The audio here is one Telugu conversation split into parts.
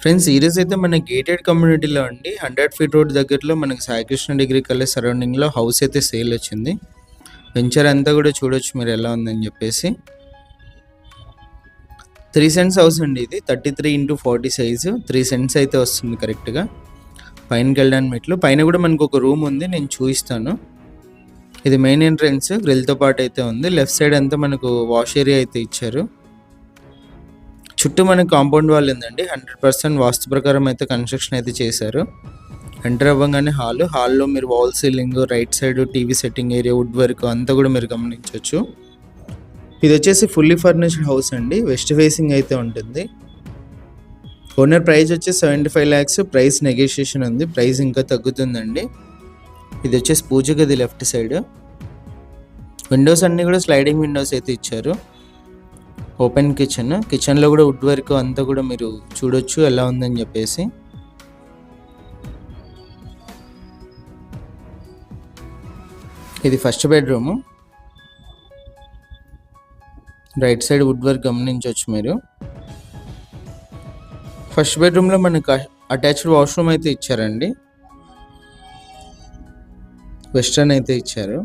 ఫ్రెండ్స్ ఈరోజు అయితే మన గేటెడ్ కమ్యూనిటీలో అండి 100 ఫీట్ రోడ్ దగ్గరలో మనకి సాయికృష్ణ డిగ్రీ కాలేజ్ సరౌండింగ్లో హౌస్ అయితే సేల్ వచ్చింది. వెంచర్ అంతా కూడా చూడొచ్చు మీరు ఎలా ఉందని చెప్పేసి. 3 సెంట్స్ హౌస్ అండి ఇది. 33x40 సైజు 3 సెంట్స్ అయితే వస్తుంది కరెక్ట్గా. పైనకి వెళ్ళడానికి మెట్లు, పైన కూడా మనకు ఒక రూమ్ ఉంది, నేను చూపిస్తాను. ఇది మెయిన్ ఎంట్రన్స్, గ్రిల్తో పాటు అయితే ఉంది. లెఫ్ట్ సైడ్ అంతా మనకు వాష్ ఏరియా అయితే ఇచ్చారు. చుట్టూ మనకి కాంపౌండ్ వాల్ ఉందండి. 100% వాస్తు ప్రకారం అయితే కన్స్ట్రక్షన్ అయితే చేశారు. ఎంటర్ అవ్వగానే హాల్లో మీరు wall ceiling, right side TV setting area, wood work అంతా కూడా మీరు గమనించవచ్చు. ఇది వచ్చేసి ఫుల్లీ ఫర్నిష్డ్ హౌస్ అండి. వెస్ట్ ఫేసింగ్ అయితే ఉంటుంది. ఓనర్ ప్రైస్ వచ్చి 75 lakhs. ప్రైస్ నెగోషియేషన్ ఉంది, ప్రైస్ ఇంకా తగ్గుతుందండి. ఇది వచ్చేసి పూజ గది లెఫ్ట్ సైడ్. విండోస్ అన్నీ కూడా స్లైడింగ్ విండోస్ అయితే ఇచ్చారు. ఓపెన్ కిచెన్లో కూడా వుడ్ వర్క్ అంతా కూడా మీరు చూడొచ్చు ఎలా ఉందని చెప్పేసి. ఇది first bedroom. Right side wood work గమనించవచ్చు మీరు. ఫస్ట్ బెడ్రూమ్లో మనకు అటాచ్డ్ వాష్రూమ్ అయితే ఇచ్చారండి. వెస్టర్న్ అయితే ఇచ్చారు.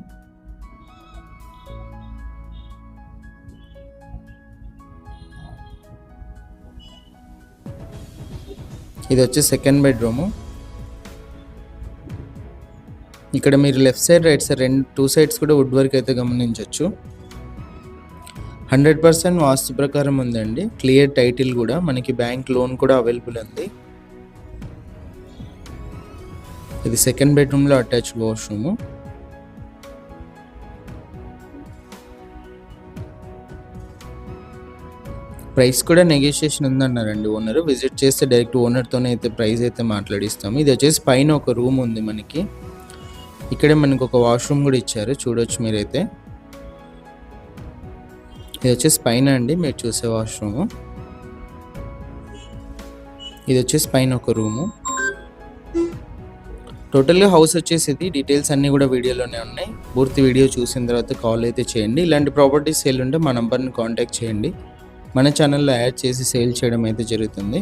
ఇది వచ్చి సెకండ్ బెడ్రూము. ఇక్కడ మీరు left side right side two sides కూడా వుడ్ వర్క్ అయితే గమనించవచ్చు. 100% వాస్తు ప్రకారం ఉందండి. క్లియర్ టైటిల్ కూడా, మనకి బ్యాంక్ లోన్ కూడా అవైలబుల్ ఉంది. ఇది సెకండ్ బెడ్రూమ్లో అటాచ్డ్ వాష్రూము. ప్రైస్ కూడా నెగోషియేషన్ ఉందన్నారండి ఓనర్. విజిట్ చేస్తే డైరెక్ట్ ఓనర్తోనే అయితే ప్రైస్ అయితే మాట్లాడిస్తాము. ఇది వచ్చేసి పైన ఒక రూమ్ ఉంది మనకి. ఇక్కడే మనకు ఒక వాష్రూమ్ కూడా ఇచ్చారు, చూడొచ్చు మీరైతే. ఇది వచ్చేసి పైన అండి మీరు చూసే వాష్రూము. ఇది వచ్చేసి పైన ఒక రూము. టోటల్గా హౌస్ వచ్చేసి ఇది. డీటెయిల్స్ అన్నీ కూడా వీడియోలోనే ఉన్నాయి. పూర్తి వీడియో చూసిన తర్వాత కాల్ అయితే చేయండి. ఇలాంటి ప్రాపర్టీస్ సేల్ ఉంటే మా నంబర్ని కాంటాక్ట్ చేయండి. మన ఛానల్లో యాడ్ చేసి సేల్ చేయడం అయితే జరుగుతుంది.